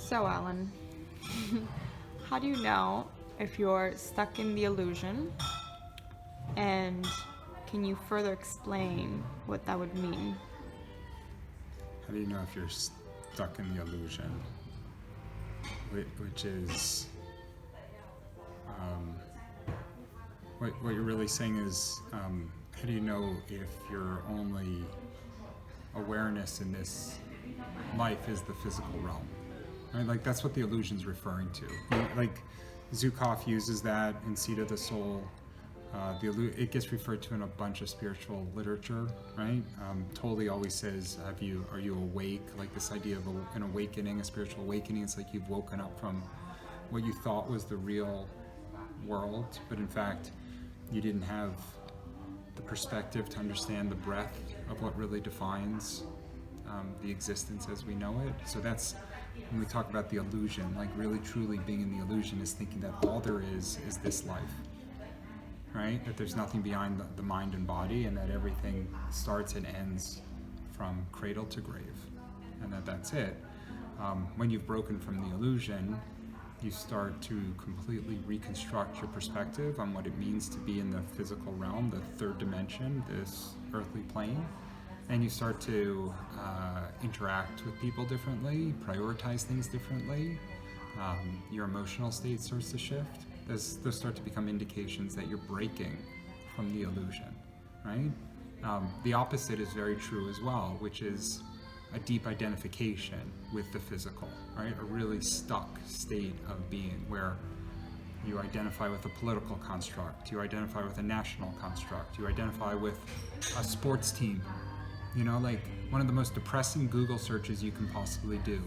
So, Alan, how do you know if you're stuck in the illusion? And can you further explain what that would mean? How do you know if you're stuck in the illusion? Which is, what you're really saying is, how do you know if your only awareness in this life is the physical realm? Right? Like, that's what the illusion's referring to. Like, Zukov uses that in Seed of the Soul. It gets referred to in a bunch of spiritual literature, right? Totally always says, are you awake? Like this idea of an awakening, a spiritual awakening. It's like you've woken up from what you thought was the real world, but in fact, you didn't have the perspective to understand the breadth of what really defines the existence as we know it. So that's when we talk about the illusion, like really truly being in the illusion is thinking that all there is this life. Right? That there's nothing beyond the mind and body, and that everything starts and ends from cradle to grave, and that's it. When you've broken from the illusion, you start to completely reconstruct your perspective on what it means to be in the physical realm, the third dimension, this earthly plane, and you start to interact with people differently, prioritize things differently. Your emotional state starts to shift. Those start to become indications that you're breaking from the illusion, right? The opposite is very true as well, which is a deep identification with the physical, right? A really stuck state of being where you identify with a political construct, you identify with a national construct, you identify with a sports team. You know, like one of the most depressing Google searches you can possibly do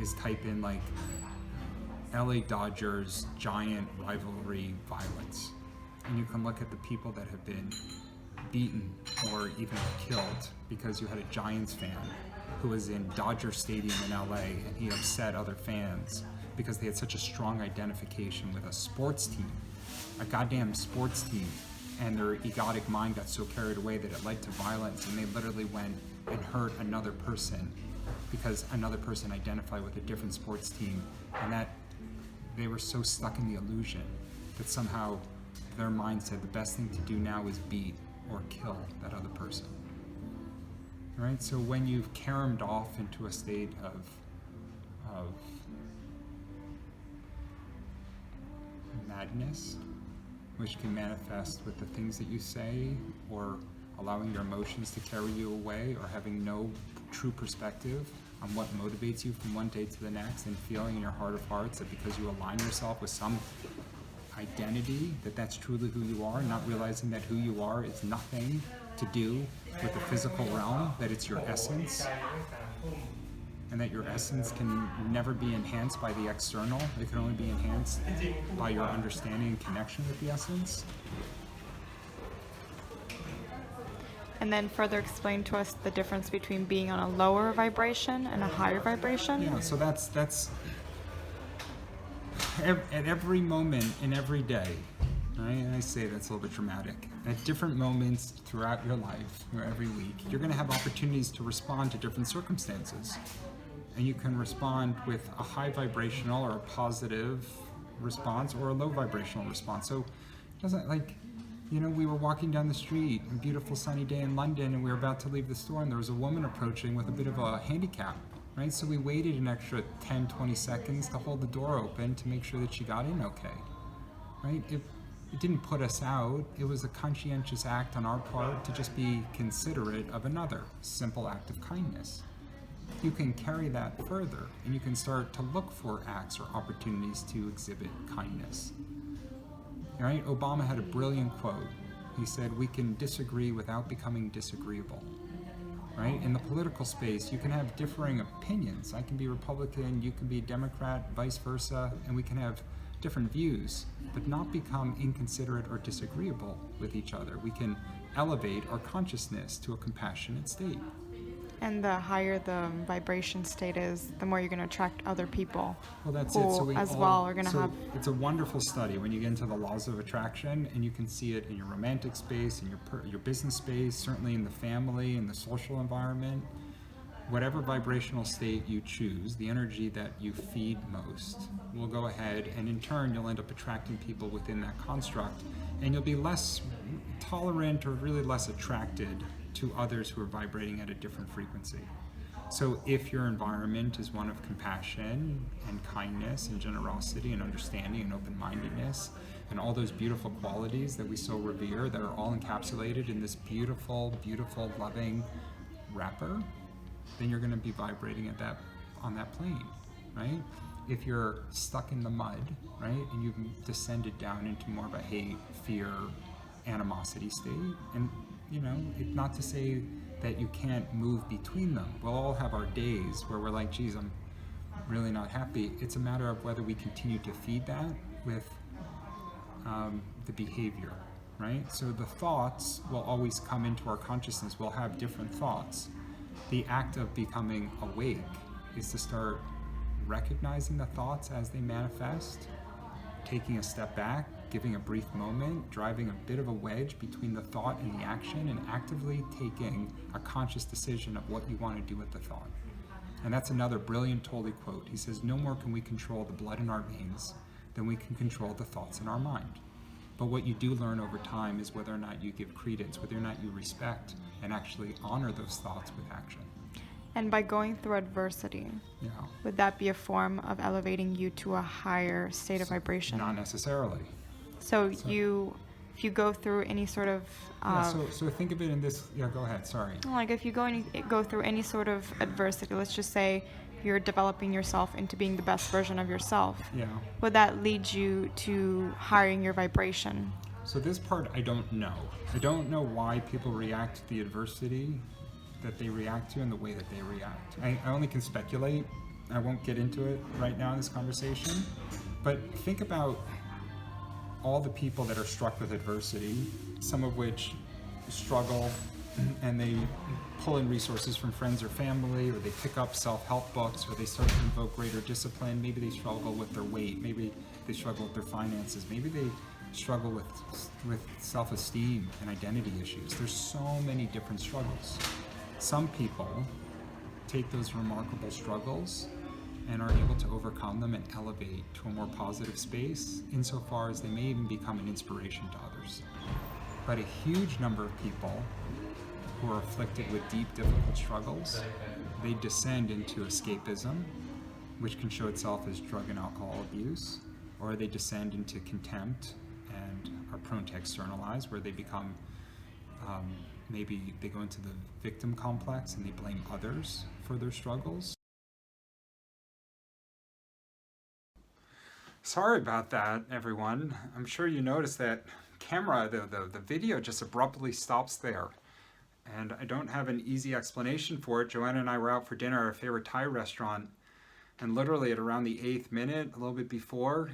is type in like LA Dodgers giant rivalry violence, and you can look at the people that have been beaten or even killed because you had a Giants fan who was in Dodger Stadium in LA and he upset other fans because they had such a strong identification with a sports team, a goddamn sports team, and their egotic mind got so carried away that it led to violence, and they literally went and hurt another person because another person identified with a different sports team, and that they were so stuck in the illusion that somehow their mind said the best thing to do now is beat or kill that other person. Right? So when you've caromed off into a state of madness, which can manifest with the things that you say, or allowing your emotions to carry you away, or having no true perspective on what motivates you from one day to the next, and feeling in your heart of hearts that because you align yourself with some identity, that's truly who you are, not realizing that who you are is nothing to do with the physical realm, that it's your essence, and that your essence can never be enhanced by the external. It can only be enhanced by your understanding and connection with the essence. And then further explain to us the difference between being on a lower vibration and a higher vibration. Yeah, so that's at every moment in every day, right? And I say that's a little bit dramatic. At different moments throughout your life, or every week, you're going to have opportunities to respond to different circumstances. And you can respond with a high vibrational or a positive response, or a low vibrational response. So it doesn't, like, you know, we were walking down the street, a beautiful sunny day in London, and we were about to leave the store, and there was a woman approaching with a bit of a handicap, right? So we waited an extra 10, 20 seconds to hold the door open to make sure that she got in okay, right? It didn't put us out. It was a conscientious act on our part to just be considerate of another, simple act of kindness. You can carry that further, and you can start to look for acts or opportunities to exhibit kindness. Right? Obama had a brilliant quote. He said, "We can disagree without becoming disagreeable." Right? In the political space, you can have differing opinions. I can be Republican, you can be Democrat, vice versa, and we can have different views, but not become inconsiderate or disagreeable with each other. We can elevate our consciousness to a compassionate state. And the higher the vibration state is, the more you're going to attract other people. Well, that's who it. So are going to have. It's a wonderful study when you get into the laws of attraction, and you can see it in your romantic space, in your business space, certainly in the family, in the social environment. whatever vibrational state you choose, the energy that you feed most will go ahead, and in turn you'll end up attracting people within that construct, and you'll be less tolerant or really less attracted to others who are vibrating at a different frequency. So if your environment is one of compassion and kindness and generosity and understanding and open-mindedness and all those beautiful qualities that we so revere that are all encapsulated in this beautiful, beautiful, loving wrapper, then you're going to be vibrating at that, on that plane, right? If you're stuck in the mud, right, and you've descended down into more of a hate, fear, animosity state, and not to say that you can't move between them. We'll all have our days where we're like, geez, I'm really not happy. It's a matter of whether we continue to feed that with the behavior, right? So the thoughts will always come into our consciousness. We'll have different thoughts. The act of becoming awake is to start recognizing the thoughts as they manifest, taking a step back, giving a brief moment, driving a bit of a wedge between the thought and the action, and actively taking a conscious decision of what you want to do with the thought. And that's another brilliant Tolle quote. He says, "No more can we control the blood in our veins than we can control the thoughts in our mind." But what you do learn over time is whether or not you give credence, whether or not you respect and actually honor those thoughts with action. And by going through adversity, Yeah. would that be a form of elevating you to a higher state of vibration? Not necessarily. So if you go through any sort of So think of it in this. Yeah, go ahead. Sorry. like if you go through any sort of adversity, let's just say you're developing yourself into being the best version of yourself. Yeah. Would that lead you to highering your vibration? So this part I don't know. I don't know why people react to the adversity that they react to and the way that they react. I only can speculate. I won't get into it right now in this conversation. But think about all the people that are struck with adversity, some of which struggle and they pull in resources from friends or family, or they pick up self-help books, or they start to invoke greater discipline. Maybe they struggle with their weight. Maybe they struggle with their finances. Maybe they struggle with self-esteem and identity issues. There's so many different struggles. Some people take those remarkable struggles and are able to overcome them and elevate to a more positive space, insofar as they may even become an inspiration to others. But a huge number of people who are afflicted with deep, difficult struggles, they descend into escapism, which can show itself as drug and alcohol abuse, or they descend into contempt and are prone to externalize, where they become maybe they go into the victim complex and they blame others for their struggles. Sorry about that, everyone. I'm sure you noticed that camera, the video just abruptly stops there. And I don't have an easy explanation for it. Joanna and I were out for dinner at our favorite Thai restaurant, and literally at around the 8th minute, a little bit before,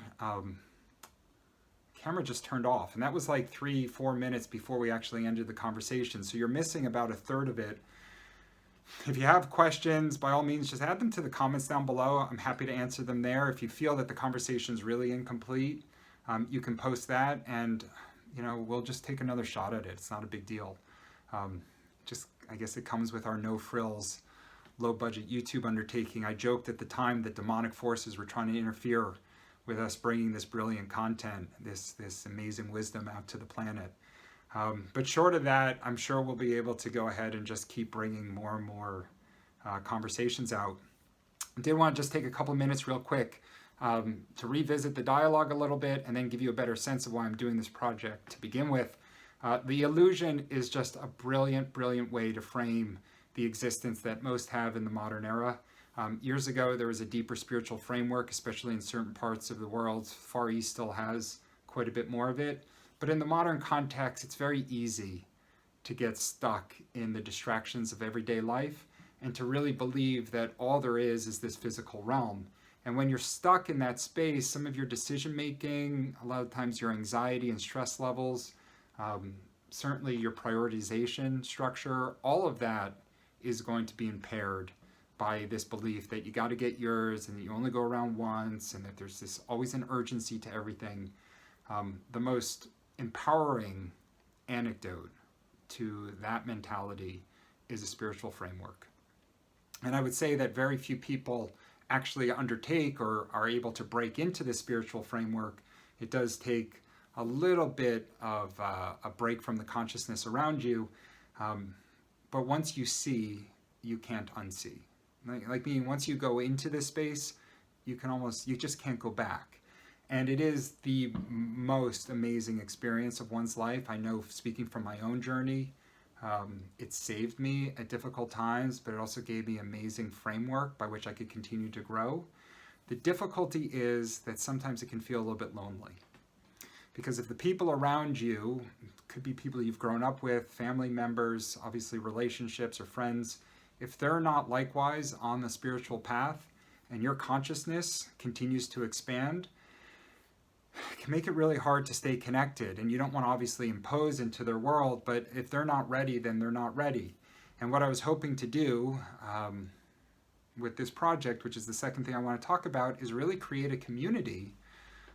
camera just turned off. And that was like 3-4 minutes before we actually ended the conversation. So you're missing about a third of it. If you have questions, by all means, just add them to the comments down below. I'm happy to answer them there. If you feel that the conversation is really incomplete, you can post that, and we'll just take another shot at it. It's not a big deal. I guess it comes with our no frills, low budget YouTube undertaking. I joked at the time that demonic forces were trying to interfere with us bringing this brilliant content, this amazing wisdom out to the planet. But short of that, I'm sure we'll be able to go ahead and just keep bringing more and more conversations out. I did want to just take a couple minutes real quick to revisit the dialogue a little bit and then give you a better sense of why I'm doing this project to begin with. The illusion is just a brilliant, brilliant way to frame the existence that most have in the modern era. Years ago, there was a deeper spiritual framework, especially in certain parts of the world. Far East still has quite a bit more of it. But in the modern context, it's very easy to get stuck in the distractions of everyday life and to really believe that all there is this physical realm. And when you're stuck in that space, some of your decision making, a lot of times your anxiety and stress levels, certainly your prioritization structure, all of that is going to be impaired by this belief that you got to get yours and that you only go around once and that there's always an urgency to everything. The most empowering antidote to that mentality is a spiritual framework. And I would say that very few people actually undertake or are able to break into the spiritual framework. It does take a little bit of a break from the consciousness around you. But once you see, you can't unsee. Like meaning once you go into this space, you just can't go back. And it is the most amazing experience of one's life. I know, speaking from my own journey, it saved me at difficult times, but it also gave me an amazing framework by which I could continue to grow. The difficulty is that sometimes it can feel a little bit lonely. Because if the people around you, could be people you've grown up with, family members, obviously relationships or friends, if they're not likewise on the spiritual path and your consciousness continues to expand, it can make it really hard to stay connected. And you don't want to obviously impose into their world, but if they're not ready, then they're not ready. And what I was hoping to do with this project, which is the second thing I want to talk about, is really create a community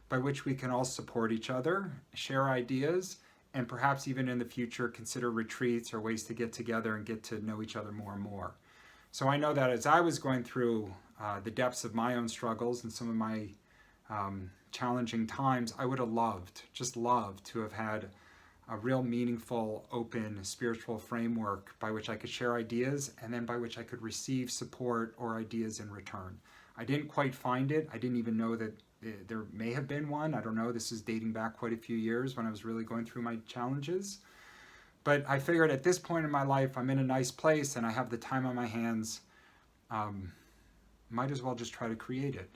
by which we can all support each other, share ideas, and perhaps even in the future consider retreats or ways to get together and get to know each other more and more. So I know that as I was going through the depths of my own struggles and some of my challenging times, I would have just loved to have had a real meaningful, open spiritual framework by which I could share ideas and then by which I could receive support or ideas in return. I didn't quite find it. I didn't even know that there may have been one. I don't know. This is dating back quite a few years when I was really going through my challenges. But I figured at this point in my life, I'm in a nice place and I have the time on my hands. Might as well just try to create it.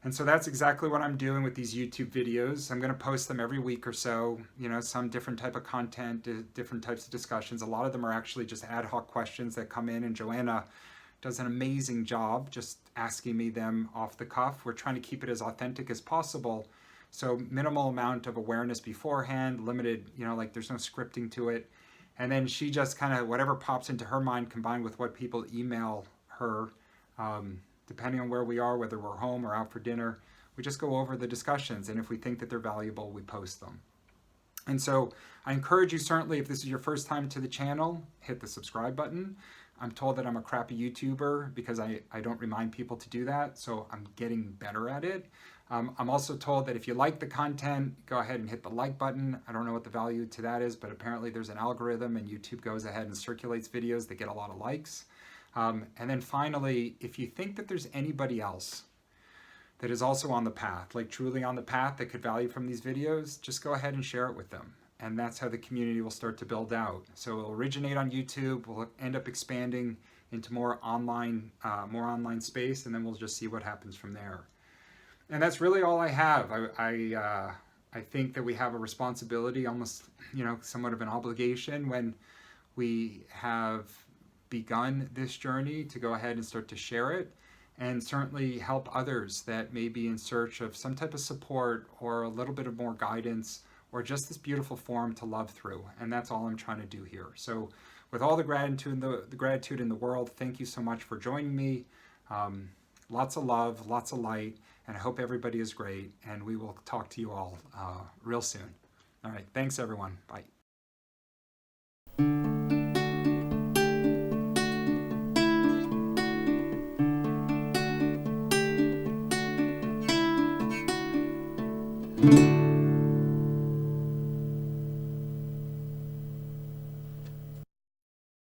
And so that's exactly what I'm doing with these YouTube videos. I'm going to post them every week or so, some different type of content, different types of discussions. A lot of them are actually just ad hoc questions that come in, and Joanna does an amazing job just asking me them off the cuff. We're trying to keep it as authentic as possible. So minimal amount of awareness beforehand, limited, there's no scripting to it. And then she just kind of, whatever pops into her mind combined with what people email her, depending on where we are, whether we're home or out for dinner, we just go over the discussions. And if we think that they're valuable, we post them. And so I encourage you, certainly, if this is your first time to the channel, hit the subscribe button. I'm told that I'm a crappy YouTuber because I don't remind people to do that, so I'm getting better at it. I'm also told that if you like the content, go ahead and hit the like button. I don't know what the value to that is, but apparently there's an algorithm and YouTube goes ahead and circulates videos that get a lot of likes. And then finally, if you think that there's anybody else that is also on the path, like truly on the path, that could value from these videos, just go ahead and share it with them. And that's how the community will start to build out. So it'll originate on YouTube, we'll end up expanding into more online space, and then we'll just see what happens from there. And that's really all I have. I think that we have a responsibility, almost, somewhat of an obligation when we have begun this journey to go ahead and start to share it and certainly help others that may be in search of some type of support or a little bit of more guidance or just this beautiful form to love through. And that's all I'm trying to do here. So with all the gratitude in the world, thank you so much for joining me. Lots of love, lots of light, and I hope everybody is great. And we will talk to you all real soon. All right. Thanks, everyone. Bye.